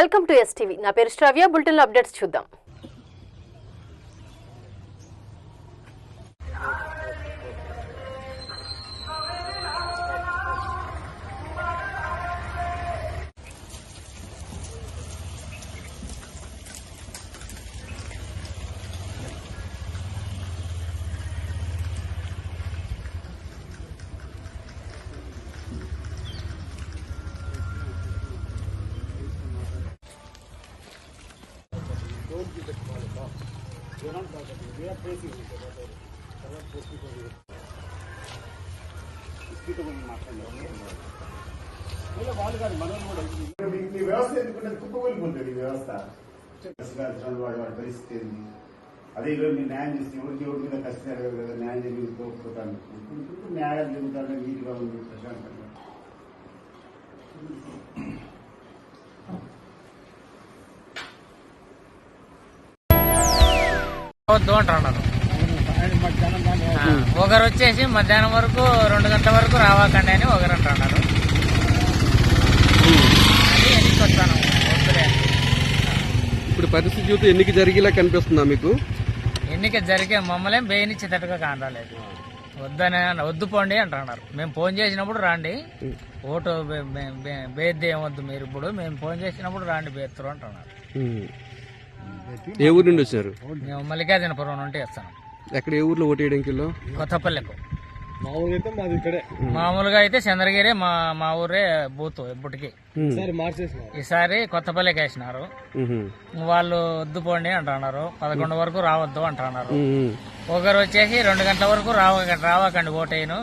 Welcome to STV. నా పేరు శ్రావ్య. బులెటిన్లో అప్డేట్స్ చూద్దాం. వ్యవస్థ ఎందుకంటే కుప్పగొలిపోతుంది వ్యవస్థ వాడి పరిస్థితి ఏంది. అదే ఈరోజు మీరు న్యాయం చేస్తే ఎవరి మీద కష్టం జరగదు కదా, న్యాయం జరిగిపోతాను ఇప్పుడు న్యాయాలు జరుగుతాను నీటిగా ఉంది ప్రశాంతంగా. అంటున్నారు. ఒకరు వచ్చేసి మధ్యాహ్నం వరకు 2 గంటల వరకు రావాకండి అని ఒకరు అంటున్నారు. ఎన్నిక వస్తాను ఇప్పుడు పరిస్థితి చూస్తే ఎన్నిక జరిగేలా కనిపిస్తుందా మీకు? ఎన్నిక జరిగే మమ్మల్ని బేయనిచ్చేటట్టుగా కానరాలేదు. వద్దు పోండి అంటున్నారు. మేము ఫోన్ చేసినప్పుడు రాండి, ఓటు బేద్ది ఏమొద్దు మీరు, ఇప్పుడు మేము ఫోన్ చేసినప్పుడు రాండి బేత్తరు అంటున్నారు. ఏ ఊరు నుండి వచ్చారు? మేము మల్లికార్జునపురం నుండి వస్తాను. ఎక్కడ ఏ ఊర్లో ఓటు వేయడానికి? కొత్తపల్లెకు. మామూలుగా అయితే చంద్రగిరి మా ఊరే బూత్ ఇప్పటికి. ఈసారి కొత్తపల్లికి వేసినారు. వాళ్ళు వద్దు పోండి అంటున్నారు. 11 వరకు రావద్దు అంటున్నారు. ఒకరు వచ్చేసి 2 గంటల వరకు రావకండి ఓటేను,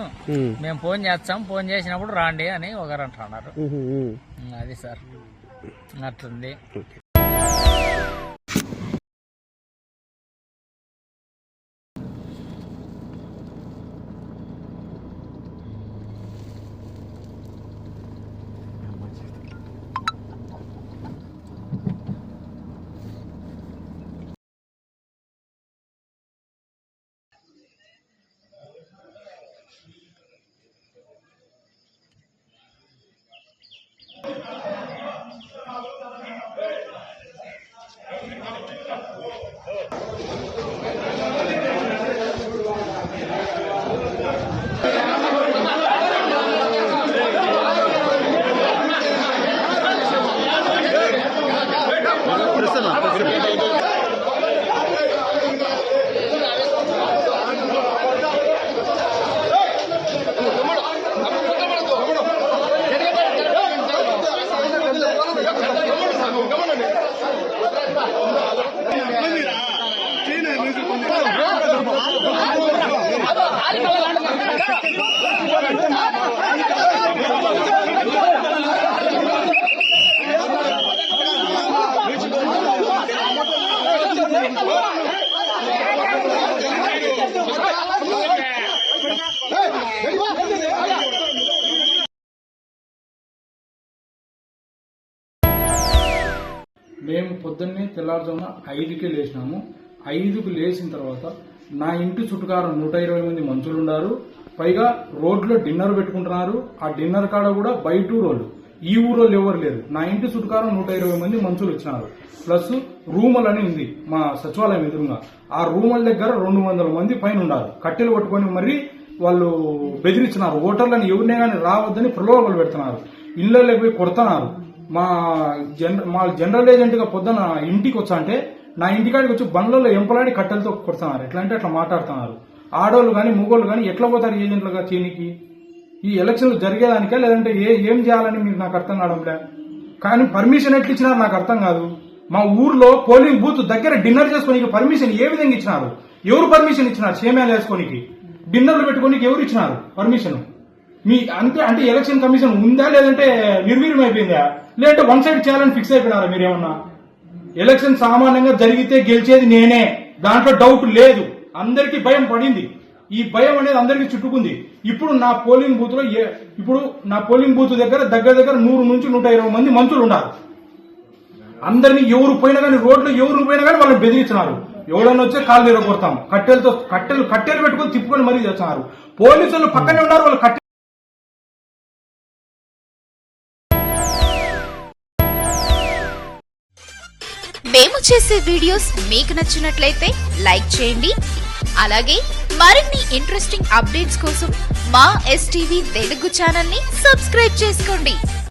మేము ఫోన్ చేస్తాం, ఫోన్ చేసినప్పుడు రాండి అని ఒకరు అంటున్నారు. అది సార్ అట్లుంది. మేము పొద్దున్నే తెల్లారుజామున 5కి లేచినాము. 5కు లేచిన తర్వాత నా ఇంటి చుట్టుకారం 120 మంది మనుషులు ఉన్నారు. పైగా రోడ్లో డిన్నర్ పెట్టుకుంటున్నారు. ఆ డిన్నర్ కాడ కూడా బయట ఊరోళ్ళు, ఈ ఊరోళ్ళు ఎవరు లేరు. నా ఇంటి చుట్టుకారం 120 మంది మనుషులు వచ్చినారు. ప్లస్ రూములు అని ఉంది మా సచివాలయం ఎదురుగా. ఆ రూముల దగ్గర 200 మంది పైన ఉన్నారు. కట్టెలు పట్టుకొని మరి వాళ్ళు బెదిరించినారు. ఓటర్లను ఎవరినే కానీ రావద్దని ప్రలోభాలు పెడుతున్నారు. ఇళ్లలోకి పోయి కొడుతున్నారు. మా జనరల్ ఏజెంట్ గా పొద్దున ఇంటికి వచ్చా అంటే నా ఇంటికాడికి వచ్చి బండ్లలో ఎంపలాడి కట్టెలతో కొడుతున్నారు. ఎట్లా అంటే అట్లా మాట్లాడుతున్నారు. ఆడోళ్ళు కానీ మగోళ్ళు కానీ ఎట్లా పోతారు ఏజెంట్లుగా చేయనికి? ఈ ఎలక్షన్లు జరిగేదానికే లేదంటే ఏం చేయాలని మీకు నాకు అర్థం కావడంలే. కానీ పర్మిషన్ ఎట్లా ఇచ్చినారు నాకు అర్థం కాదు. మా ఊర్లో పోలింగ్ బూత్ దగ్గర డిన్నర్ చేసుకోనికి పర్మిషన్ ఏ విధంగా ఇచ్చినారు? ఎవరు పర్మిషన్ ఇచ్చినారు? సేమ్యాలు వేసుకోనికి డిన్నర్లు పెట్టుకోనికి ఎవరు ఇచ్చినారు పర్మిషన్? మీ అంటే ఎలక్షన్ కమిషన్ ఉందా లేదంటే నిర్వీర్యం అయిపోయిందా లేదంటే వన్ సైడ్ చేయాలని ఫిక్స్ అయిపోయినారా మీరేమన్నా? ఎలక్షన్ సామాన్యంగా జరిగితే గెలిచేది నేనే, దాంట్లో డౌట్ లేదు. అందరికీ భయం పడింది. ఈ భయం అనేది అందరికీ చుట్టుకుంది. ఇప్పుడు నా పోలింగ్ బూత్ దగ్గర 100 నుంచి 120 మంది మనుషులు ఉన్నారు. అందరినీ ఎవరు పోయినా కానీ రోడ్లు ఎవరు పోయినా కానీ వాళ్ళని బెదిరించినారు. ఎవడన్నా వచ్చే కాళ్ళు ఎరగొడతాం, కట్టెలు పెట్టుకుని తిప్పుకొని మరీ చేస్తున్నారు. పోలీసులు పక్కనే ఉన్నారు. వాళ్ళు మేము చేసే వీడియోస్ మీకు నచ్చినట్లయితే లైక్ చేయండి. అలాగే మరిన్ని ఇంట్రెస్టింగ్ అప్డేట్స్ కోసం మా STV తెలుగు ఛానల్ ని సబ్స్క్రైబ్ చేసుకోండి.